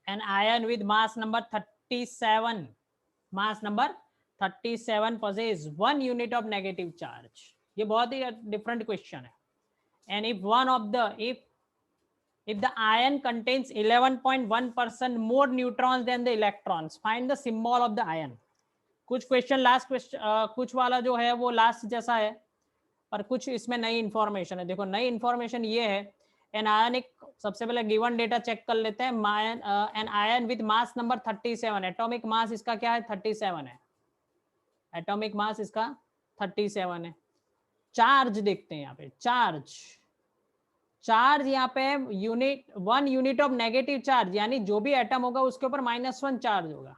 an ion with mass number 37, mass number 37 possess 1 unit of negative charge. ये बहुत ही different question है. And if one of the if the ion contains 11.1% more neutrons than the electrons, find the symbol of the ion. कुछ question last question कुछ वाला जो है वो last जैसा है, पर कुछ इसमें नई इंफॉर्मेशन है. देखो नई इंफॉर्मेशन ये है, एन आयनिक, सबसे पहले गिवन डेटा चेक कर लेते हैं. An ion with mass number 37, atomic mass इसका क्या है? 37 है. एटॉमिक मास इसका 37 है. चार्ज देखते हैं यहाँ पे. चार्ज यहाँ पे unit 1 unit of negative charge, यानी जो भी एटम होगा उसके ऊपर -1 चार्ज होगा.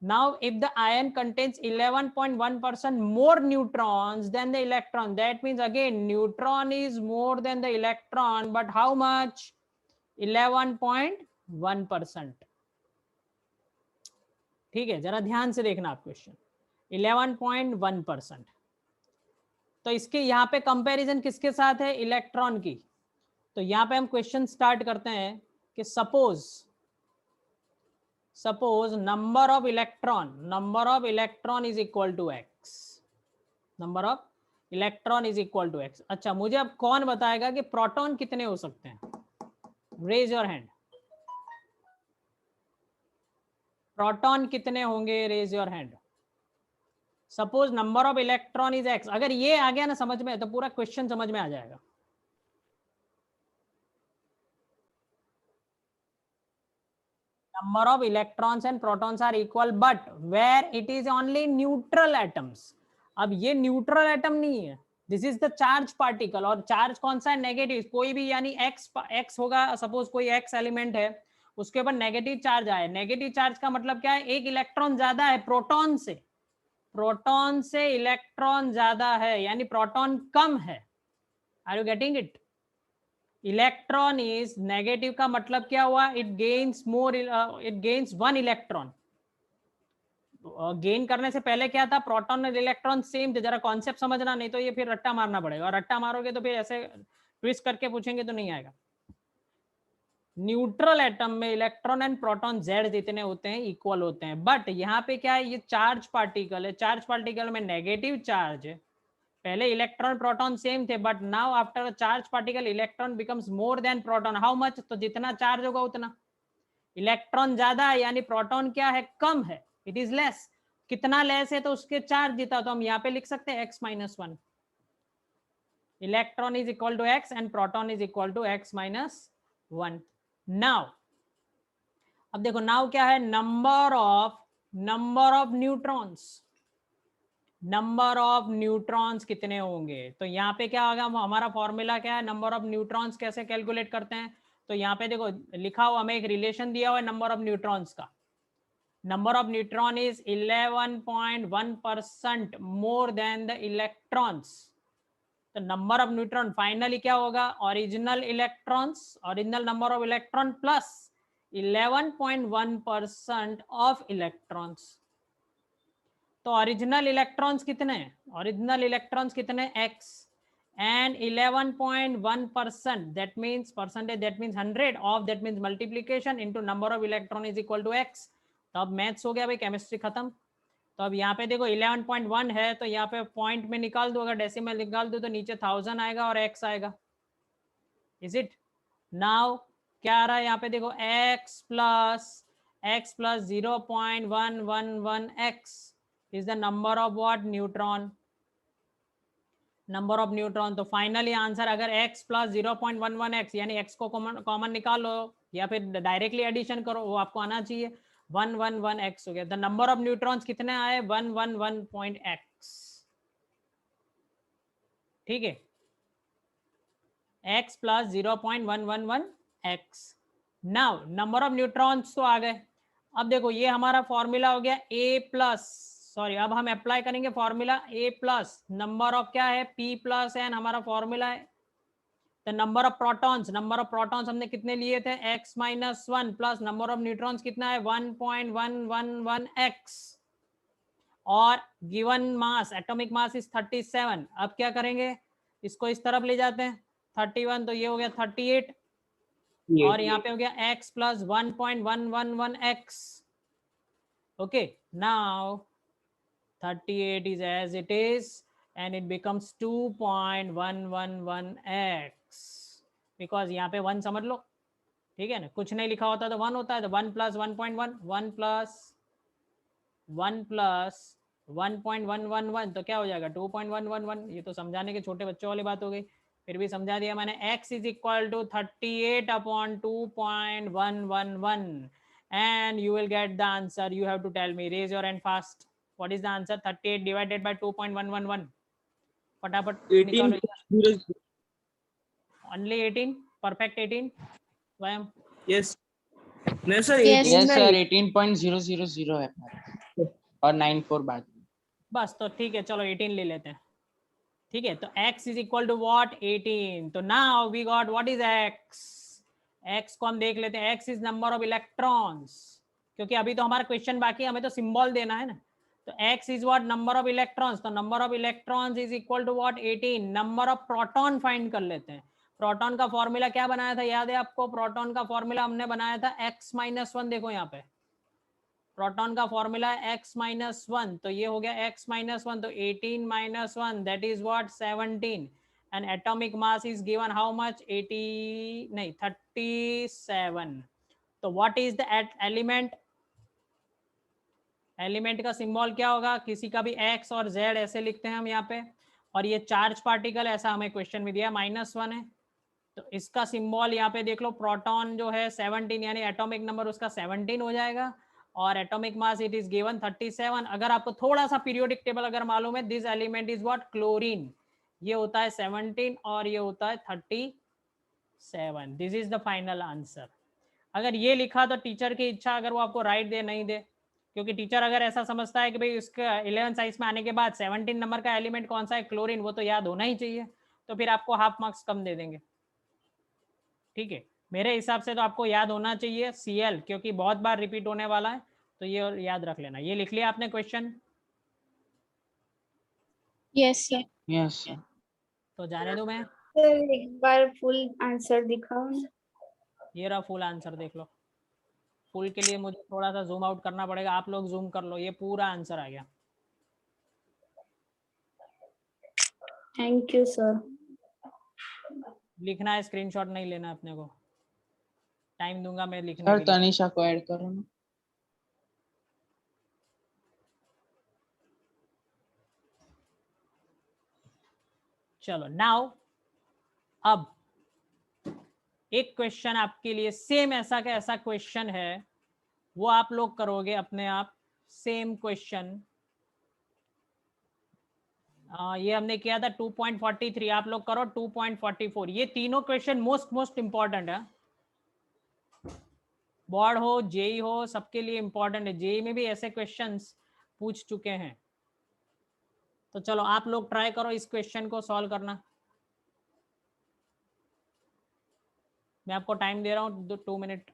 Now, if the ion contains 11.1% more neutrons than the electron, that means again neutron is more than the electron, but how much? 11.1%. ठीक है, जरा ध्यान से देखना आप क्वेश्चन. 11.1%. तो इसके यहाँ पे कंपैरिजन किसके साथ है? इलेक्ट्रॉन की. तो यहाँ पे हम क्वेश्चन स्टार्ट करते हैं कि suppose number of electron is equal to x. number of electron is equal to x. अच्छा, मुझे अब कौन बताएगा कि प्रोटॉन कितने हो सकते हैं? Raise your hand. प्रोटॉन कितने होंगे? Raise your hand. Suppose number of electron is x. अगर ये आ गया ना समझ में, तो पूरा क्वेश्चन समझ में आ जाएगा. Number of electrons and protons are equal, but where it is only neutral atoms. अब ये न्यूट्रल एटम नहीं है, this is the charge particle. और चार्ज कौन सा है? नेगेटिव. कोई भी, यानी x होगा, सपोज कोई x एलिमेंट है, उसके ऊपर नेगेटिव चार्ज आए. नेगेटिव चार्ज का मतलब क्या है? एक इलेक्ट्रॉन ज्यादा है प्रोटॉन से. प्रोटॉन से इलेक्ट्रॉन ज्यादा है, यानी प्रोटॉन कम है. Are you getting it? Electron is negative का मतलब क्या हुआ? It gains more, it gains 1 electron. Gain करने से पहले क्या था? प्रोटॉन और इलेक्ट्रॉन सेम थे. जरा कॉन्सेप्ट समझना, नहीं तो ये फिर रट्टा मारना पड़ेगा, और रट्टा मारोगे तो फिर ऐसे ट्विस्ट करके पूछेंगे तो नहीं आएगा. न्यूट्रल एटम में इलेक्ट्रॉन एंड प्रोटॉन z जितने होते हैं इक्वल होते हैं. बट यहाँ पे क्या है? ये चार्ज पार्टिकल है. चार्ज पार्टिकल में नेगेटिव चार्ज है. पहले इलेक्ट्रॉन प्रोटॉन सेम थे, but now after charge particle electron becomes more than proton. How much? तो जितना चार्ज होगा उतना. इलेक्ट्रॉन ज्यादा है, यानी प्रोटॉन क्या है? कम है. It is less. कितना लेस है? तो उसके चार्ज जितना. तो हम यहाँ पे लिख सकते हैं x-1. Electron is equal to x and proton is equal to x-1. Now अब देखो, नाउ क्या है? Number of neutrons. Number of neutrons कितने होंगे? तो यहाँ पे क्या होगा? हमारा फॉर्मूला क्या है? नंबर ऑफ न्यूट्रॉन्स कैसे कैलकुलेट करते हैं? तो यहाँ पे देखो लिखा हुआ, हमें एक रिलेशन दिया हुआ है नंबर ऑफ न्यूट्रॉन्स का. Number of neutron is 11.1% more than the electrons. तो नंबर ऑफ न्यूट्रॉन फाइनली क्या होगा? Original electrons, original number of electron plus 11.1% of electrons. तो ओरिजिनल इलेक्ट्रॉन्स कितने हैं? ओरिजिनल इलेक्ट्रॉन्स कितने? x. And 11.1%, that means percentage, that means 100 of, that means multiplication into number of electron is equal to x. तो अब maths हो गया भाई, chemistry खत्म. तो अब यहाँ पे देखो 11.1 है, तो यहाँ पे पॉइंट में निकाल दो, अगर डेसिमल निकाल दो तो नीचे 1000 आएगा और x आएगा. Is it? नाउ क्या आ रहा है यहाँ पे? देखो x plus 0.111x is the number of what? Neutron. Number of neutron. तो फाइनली आंसर, अगर x प्लस 0.11x, यानी x को कॉमन निकालो या फिर डायरेक्टली एडिशन करो, वो आपको आना चाहिए. 111x हो गया. द नंबर ऑफ न्यूट्रॉन्स कितने आए? 111.x. ठीक है, x plus 0.111x. Now number of neutrons तो आ गए. अब देखो ये हमारा फॉर्मूला हो गया a प्लस, सॉरी, अब हम अप्लाई करेंगे formula a plus number of क्या है? p प्लस n हमारा फॉर्मूला है. द नंबर ऑफ प्रोटॉन्स, हमने कितने लिए थे? x-1 plus number of neutrons कितना है? 1.111x. और given mass, atomic mass is 37. अब क्या करेंगे? इसको इस तरफ ले जाते हैं. 31, तो ये हो गया 38. और यहाँ पे हो गया x plus 1.111x. Okay, now 38 is as it is and it becomes 2.111x because यहाँ पे 1 समझ लो, ठीक है ना, कुछ नहीं लिखा होता तो 1 होता है, तो 1 प्लस 1.1, 1 प्लस 1.111 तो क्या हो जाएगा 2.111. ये तो समझाने के छोटे बच्चों वाली बात हो गई, फिर भी समझा दिया मैंने. x is equal to 38 upon 2.111 and you will get the answer. You have to tell me, raise your hand fast. What is the answer? 38 divided by 2.111. फटाफट निकालो. Only 18? Perfect 18? Swayam? Yes. No sir, Yes. 18 Yes ना, sir, 18.000 है और 94 बाद. बस तो ठीक है, चलो 18 ले लेते हैं. ठीक है, तो x is equal to what 18. तो now we got what is x. x को हम देख लेते हैं. x is number of electrons, क्योंकि अभी तो हमारा क्वेश्चन बाकी है, हमें तो सिंबल देना है ना. तो x is what number of electrons. तो number of electrons is equal to what 18. Number of proton find कर लेते हैं. प्रोटॉन का फॉर्मूला क्या बनाया था, याद है आपको? प्रोटॉन का फॉर्मूला हमने बनाया था x-1. देखो यहाँ पे प्रोटॉन का फॉर्मूला है x-1, तो ये हो गया x-1, तो 18 - 1 that is what 17. And atomic mass is given how much 37. तो what is the element. Element का सिंबल क्या होगा, किसी का भी x और z ऐसे लिखते हैं हम यहाँ पे. और ये चार्ज पार्टिकल ऐसा हमें क्वेश्चन में दिया -1 है, तो इसका सिंबल यहाँ पे देख लो. प्रोटॉन जो है 17 यानी एटॉमिक नंबर उसका 17 हो जाएगा और atomic mass it is given 37. अगर आपको थोड़ा सा पीरियोडिक टेबल अगर मालूम है, this element is what chlorine. ये होता है 17 और ये होता है 37. This is the final answer. अगर ये लिखा तो टीचर की इच्छा, अगर वो आपको राइट दे नहीं दे, क्योंकि टीचर अगर ऐसा समझता है कि भाई इसका 11 साइज में आने के बाद 17 नंबर का एलिमेंट कौन सा है, क्लोरीन, वो तो याद होना ही चाहिए, तो फिर आपको हाफ मार्क्स कम दे देंगे. ठीक है, मेरे हिसाब से तो आपको याद होना चाहिए Cl, क्योंकि बहुत बार रिपीट होने वाला है, तो ये याद रख लेना. ये लिख लिया आपने question? Yes sir. Yes sir. तो जाने दो. मैं सर एक बार फुल आंसर दिखाओ ना. ये रहा फुल आंसर, देख लो. फुल के लिए मुझे थोड़ा सा जूम आउट करना पड़ेगा, आप लोग जूम कर लो. ये पूरा आंसर आ गया. Thank you sir. लिखना है, स्क्रीनशॉट नहीं लेना अपने को. टाइम दूंगा मैं लिखने सर के लिए. तनिषा को ऐड करो ना. चलो नाउ अब एक क्वेश्चन आपके लिए सेम ऐसा का ऐसा क्वेश्चन है, वो आप लोग करोगे अपने आप. सेम क्वेश्चन ये हमने किया था 2.43, आप लोग करो 2.44. ये तीनों क्वेश्चन मोस्ट इंपॉर्टेंट है. बोर्ड हो जेई हो सबके लिए इंपॉर्टेंट है. जेई में भी ऐसे क्वेश्चंस पूछ चुके हैं. तो चलो आप लोग ट्राई करो इस क्वेश्चन को सॉल्व करना. मैं आपको टाइम दे रहा हूँ 2 मिनट.